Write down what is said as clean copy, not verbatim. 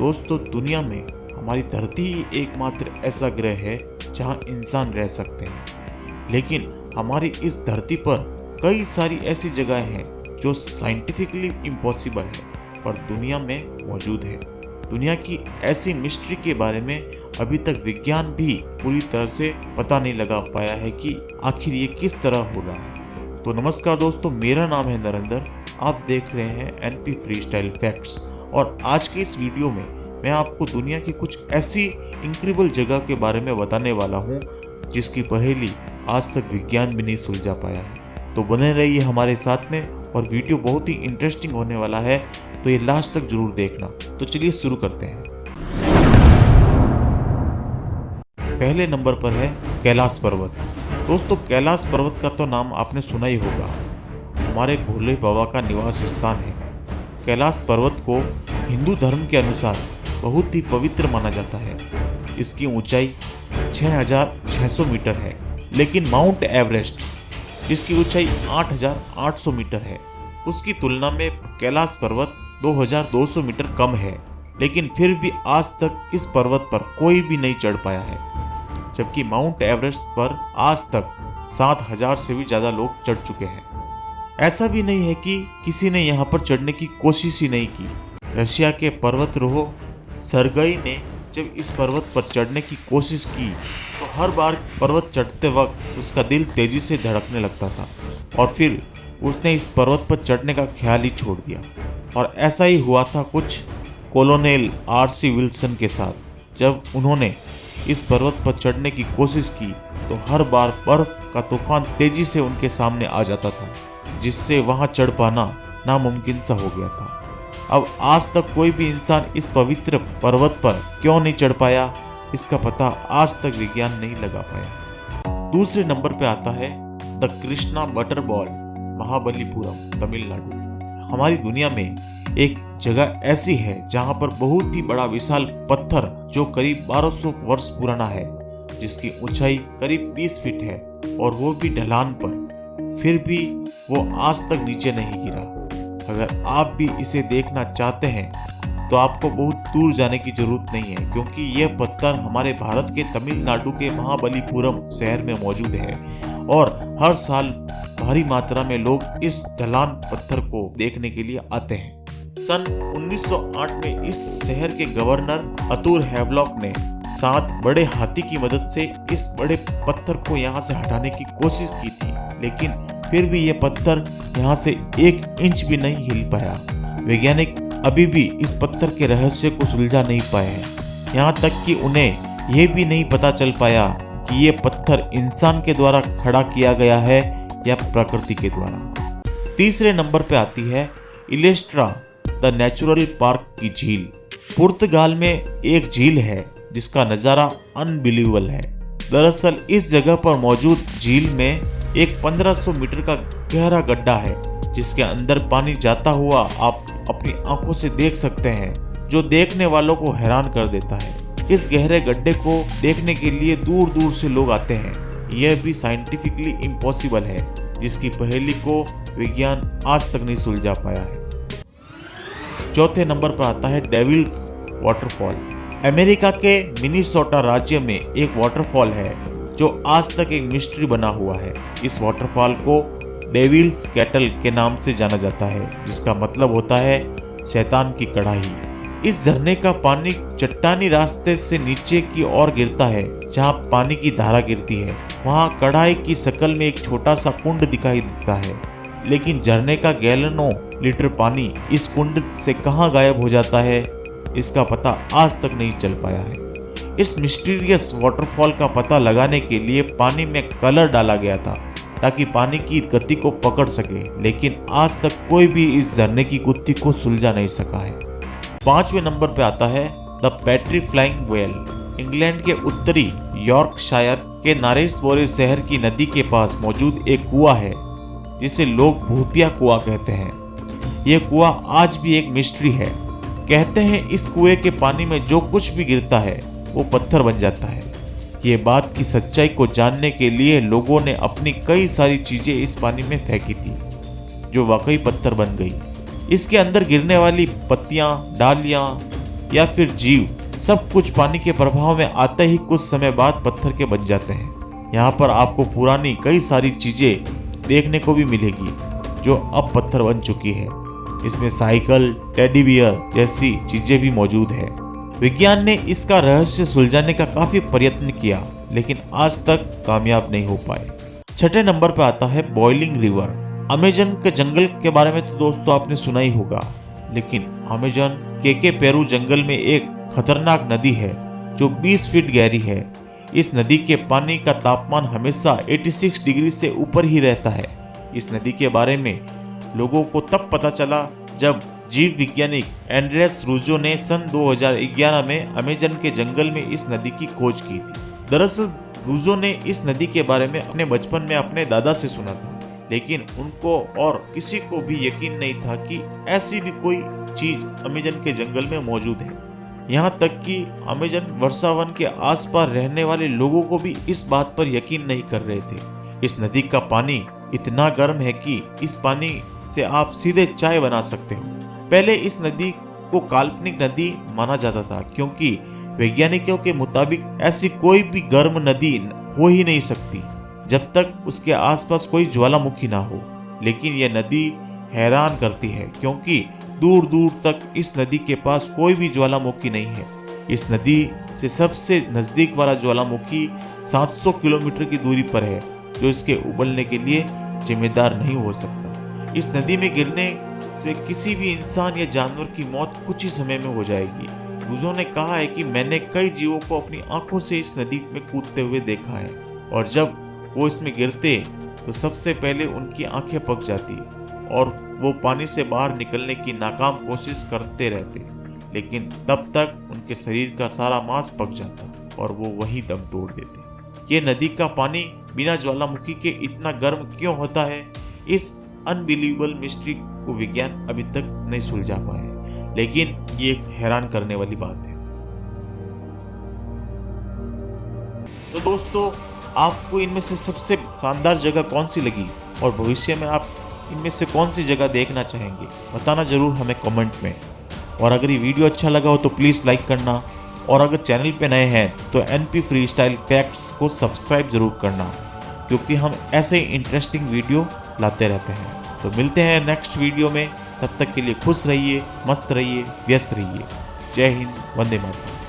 दोस्तों, दुनिया में हमारी धरती ही एकमात्र ऐसा ग्रह है जहां इंसान रह सकते हैं। लेकिन हमारी इस धरती पर कई सारी ऐसी जगहें हैं जो साइंटिफिकली इम्पॉसिबल है पर दुनिया में मौजूद है। दुनिया की ऐसी मिस्ट्री के बारे में अभी तक विज्ञान भी पूरी तरह से पता नहीं लगा पाया है कि आखिर ये किस तरह हो रहा है। तो नमस्कार दोस्तों, मेरा नाम है नरेंद्र। आप देख रहे हैं एनपी फ्रीस्टाइल फैक्ट्स और आज के इस वीडियो में मैं आपको दुनिया की कुछ ऐसी इनक्रेडिबल जगह के बारे में बताने वाला हूँ जिसकी पहेली आज तक विज्ञान भी नहीं सुलझा पाया है। तो बने रहिए हमारे साथ में और वीडियो बहुत ही इंटरेस्टिंग होने वाला है, तो ये लास्ट तक जरूर देखना। तो चलिए शुरू करते हैं। पहले नंबर पर है कैलाश पर्वत। दोस्तों, कैलाश पर्वत का तो नाम आपने सुना ही होगा, हमारे भोले बाबा का निवास स्थान है। कैलाश पर्वत को हिंदू धर्म के अनुसार बहुत ही पवित्र माना जाता है। इसकी ऊंचाई 6,600 मीटर है, लेकिन माउंट एवरेस्ट जिसकी ऊंचाई 8,800 मीटर है उसकी तुलना में कैलाश पर्वत 2,200 मीटर कम है। लेकिन फिर भी आज तक इस पर्वत पर कोई भी नहीं चढ़ पाया है, जबकि माउंट एवरेस्ट पर आज तक 7,000 से भी ज्यादा लोग चढ़ चुके हैं। ऐसा भी नहीं है कि किसी ने यहाँ पर चढ़ने की कोशिश ही नहीं की। रशिया के पर्वतारोही सर्गेई ने जब इस पर्वत पर चढ़ने की कोशिश की तो हर बार पर्वत चढ़ते वक्त उसका दिल तेजी से धड़कने लगता था और फिर उसने इस पर्वत पर चढ़ने का ख्याल ही छोड़ दिया। और ऐसा ही हुआ था कुछ कॉलोनेल आर.सी. विल्सन के साथ। जब उन्होंने इस पर्वत पर चढ़ने की कोशिश की तो हर बार बर्फ का तूफान तेजी से उनके सामने आ जाता था, जिससे वहां चढ़ पाना नामुमकिन सा हो गया था। अब आज तक कोई भी इंसान इस पवित्र पर्वत पर क्यों नहीं चढ़ पाया, इसका पता आज तक विज्ञान नहीं लगा पाया। दूसरे नंबर पे आता है द कृष्णा वाटरफॉल, महाबलीपुरम, तमिलनाडु। हमारी दुनिया में एक जगह ऐसी है जहां पर बहुत ही बड़ा विशाल पत्थर जो करीब 1200 वर्ष पुराना है, जिसकी ऊंचाई करीब 20 फीट है और वो भी ढलान पर, फिर भी वो आज तक नीचे नहीं गिरा। अगर आप भी इसे देखना चाहते हैं तो आपको बहुत दूर जाने की जरूरत नहीं है, क्योंकि यह पत्थर हमारे भारत के तमिलनाडु के महाबलीपुरम शहर में मौजूद है और हर साल भारी मात्रा में लोग इस ढलान पत्थर को देखने के लिए आते हैं। सन 1908 में इस शहर के गवर्नर अतुर हैवलॉक ने 7 बड़े हाथी की मदद से इस बड़े पत्थर को यहाँ से हटाने की कोशिश की थी, लेकिन फिर भी ये पत्थर यहाँ से 1 इंच भी नहीं हिल पाया। वैज्ञानिक अभी भी इस पत्थर के रहस्य को सुलझा नहीं पाए हैं। यहाँ तक कि उन्हें यह भी नहीं पता चल पाया कि ये पत्थर इंसान के द्वारा खड़ा किया गया है या प्रकृति के द्वारा। तीसरे नंबर पे आती है इलेस्ट्रा द नेचुरल पार्क की झील। पुर्तगाल में एक झील है जिसका नज़ारा अनबिलीवेबल है। दरअसल इस जगह पर मौजूद झील में एक 1500 मीटर का गहरा गड्ढा है, जिसके अंदर पानी जाता हुआ आप अपनी आंखों से देख सकते हैं, जो देखने वालों को हैरान कर देता है। इस गहरे गड्ढे को देखने के लिए दूर दूर से लोग आते हैं। यह भी साइंटिफिकली इम्पॉसिबल है, जिसकी पहेली को विज्ञान आज तक नहीं सुलझा पाया है। चौथे नंबर पर आता है डेविल्स वाटरफॉल। अमेरिका के मिनीसोटा राज्य में एक वाटरफॉल है जो आज तक एक मिस्ट्री बना हुआ है। इस वाटरफॉल को डेविल्स कैटल के नाम से जाना जाता है, जिसका मतलब होता है शैतान की कड़ाही। इस झरने का पानी चट्टानी रास्ते से नीचे की ओर गिरता है, जहां पानी की धारा गिरती है। वहां कड़ाही की शक्ल में एक छोटा सा कुंड दिखाई देता है, लेकिन झरने का गैलनों लीटर पानी इस कुंड से कहां गायब हो जाता है, इसका पता आज तक नहीं चल पाया है। इस मिस्टीरियस वाटरफॉल का पता लगाने के लिए पानी में कलर डाला गया था ताकि पानी की गति को पकड़ सके, लेकिन आज तक कोई भी इस झरने की गुत्थी को सुलझा नहीं सका है। 5वें नंबर पे आता है द पैट्री फ्लाइंग वेल। इंग्लैंड के उत्तरी यॉर्कशायर के नारेसबोरे शहर की नदी के पास मौजूद एक कुआं है, जिसे लोग भूतिया कुआं कहते हैं। यह कुआं आज भी एक मिस्ट्री है। कहते हैं इस कुएं के पानी में जो कुछ भी गिरता है वो पत्थर बन जाता है। ये बात की सच्चाई को जानने के लिए लोगों ने अपनी कई सारी चीजें इस पानी में फेंकी थी, जो वाकई पत्थर बन गई। इसके अंदर गिरने वाली पत्तियां, डालियां, या फिर जीव सब कुछ पानी के प्रभाव में आते ही कुछ समय बाद पत्थर के बन जाते हैं। यहाँ पर आपको पुरानी कई सारी चीजें देखने को भी मिलेगी जो अब पत्थर बन चुकी है। इसमें साइकिल, टेडी बियर जैसी चीजें भी मौजूद है। विज्ञान ने इसका रहस्य सुलझाने का काफी प्रयत्न किया लेकिन आज तक कामयाब नहीं हो पाए। छठे नंबर पर आता है बॉइलिंग रिवर। अमेजन के जंगल के बारे में तो दोस्तों आपने सुना ही होगा, लेकिन अमेजन के पेरू जंगल में एक खतरनाक नदी है जो 20 फीट गहरी है। इस नदी के पानी का तापमान हमेशा 86 डिग्री से ऊपर ही रहता है। इस नदी के बारे में लोगों को तब पता चला जब जीव वैज्ञानिक एंड्रेस रूजो ने सन 2011 में अमेजन के जंगल में इस नदी की खोज की थी। दरअसल रूजो ने इस नदी के बारे में अपने बचपन में अपने दादा से सुना था, लेकिन उनको और किसी को भी यकीन नहीं था कि ऐसी भी कोई चीज अमेजन के जंगल में मौजूद है। यहाँ तक कि अमेजन वर्षावन के आसपास रहने वाले लोगों को भी इस बात पर यकीन नहीं कर रहे थे। इस नदी का पानी इतना गर्म है कि इस पानी से आप सीधे चाय बना सकते हो। पहले इस नदी को काल्पनिक नदी माना जाता था क्योंकि वैज्ञानिकों के मुताबिक ऐसी कोई भी गर्म नदी हो ही नहीं सकती जब तक उसके आसपास कोई ज्वालामुखी ना हो। लेकिन यह नदी हैरान करती है क्योंकि दूर दूर तक इस नदी के पास कोई भी ज्वालामुखी नहीं है। इस नदी से सबसे नजदीक वाला ज्वालामुखी 700 किलोमीटर की दूरी पर है जो इसके उबलने के लिए जिम्मेदार नहीं हो सकता। इस नदी में गिरने से किसी भी इंसान या जानवर की मौत कुछ ही समय में हो जाएगी। रूजो ने कहा है कि मैंने कई जीवों को अपनी आंखों से इस नदी में कूदते हुए देखा है और जब वो इसमें गिरते तो सबसे पहले उनकी आंखें पक जाती और वो पानी से बाहर निकलने की नाकाम कोशिश करते रहते, लेकिन तब तक उनके शरीर का सारा मांस पक जाता और वो वहीं दम तोड़ देते। ये नदी का पानी बिना ज्वालामुखी के इतना गर्म क्यों होता है, इस अनबिलीवेबल मिस्ट्री को विज्ञान अभी तक नहीं सुलझा पाया, लेकिन ये एक हैरान करने वाली बात है। तो दोस्तों, आपको इनमें से सबसे शानदार जगह कौन सी लगी और भविष्य में आप इनमें से कौन सी जगह देखना चाहेंगे, बताना जरूर हमें कमेंट में। और अगर ये वीडियो अच्छा लगा हो तो प्लीज़ लाइक करना और अगर चैनल पे नए हैं तो एनपी फ्री स्टाइल फैक्ट्स को सब्सक्राइब जरूर करना क्योंकि हम ऐसे ही इंटरेस्टिंग वीडियो लाते रहते हैं। तो मिलते हैं नेक्स्ट वीडियो में, तब तक के लिए खुश रहिए, मस्त रहिए, व्यस्त रहिए। जय हिंद, वंदे मातरम।